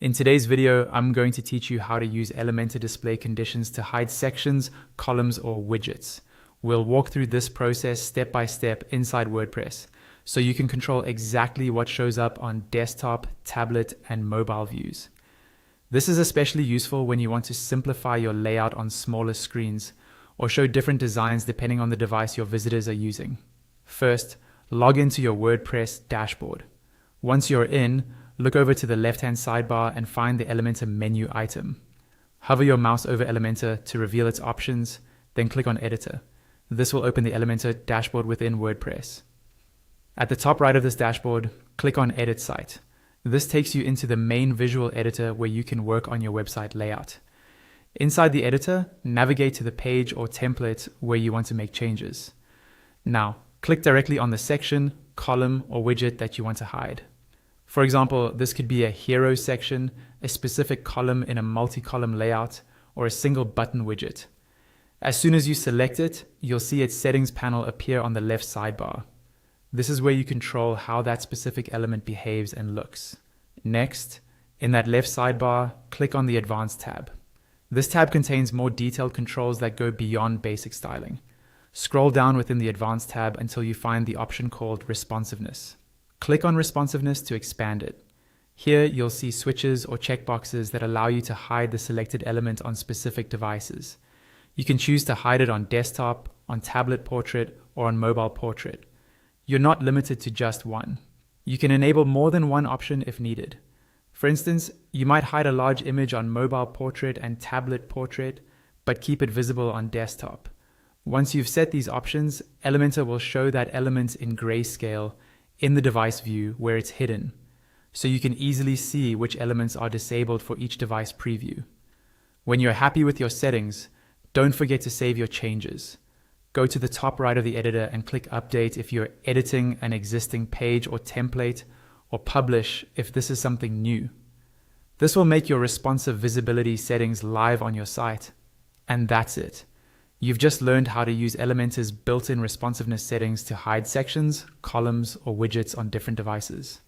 In today's video, I'm going to teach you how to use Elementor display conditions to hide sections, columns, or widgets. We'll walk through this process step by step inside WordPress, so you can control exactly what shows up on desktop, tablet, and mobile views. This is especially useful when you want to simplify your layout on smaller screens, or show different designs depending on the device your visitors are using. First, log into your WordPress dashboard. Once you're in, look over to the left-hand sidebar and find the Elementor menu item. Hover your mouse over Elementor to reveal its options, then click on Editor. This will open the Elementor dashboard within WordPress. At the top right of this dashboard, click on Edit Site. This takes you into the main visual editor where you can work on your website layout. Inside the editor, navigate to the page or template where you want to make changes. Now, click directly on the section, column, or widget that you want to hide. For example, this could be a hero section, a specific column in a multi-column layout, or a single button widget. As soon as you select it, you'll see its settings panel appear on the left sidebar. This is where you control how that specific element behaves and looks. Next, in that left sidebar, click on the Advanced tab. This tab contains more detailed controls that go beyond basic styling. Scroll down within the Advanced tab until you find the option called Responsiveness. Click on Responsiveness to expand it. Here you'll see switches or checkboxes that allow you to hide the selected element on specific devices. You can choose to hide it on desktop, on tablet portrait, or on mobile portrait. You're not limited to just one. You can enable more than one option if needed. For instance, you might hide a large image on mobile portrait and tablet portrait, but keep it visible on desktop. Once you've set these options, Elementor will show that element in grayscale in the device view where it's hidden, so you can easily see which elements are disabled for each device preview. When you're happy with your settings, don't forget to save your changes. Go to the top right of the editor and click Update if you're editing an existing page or template, or Publish if this is something new. This will make your responsive visibility settings live on your site. And that's it. You've just learned how to use Elementor's built-in responsiveness settings to hide sections, columns, or widgets on different devices.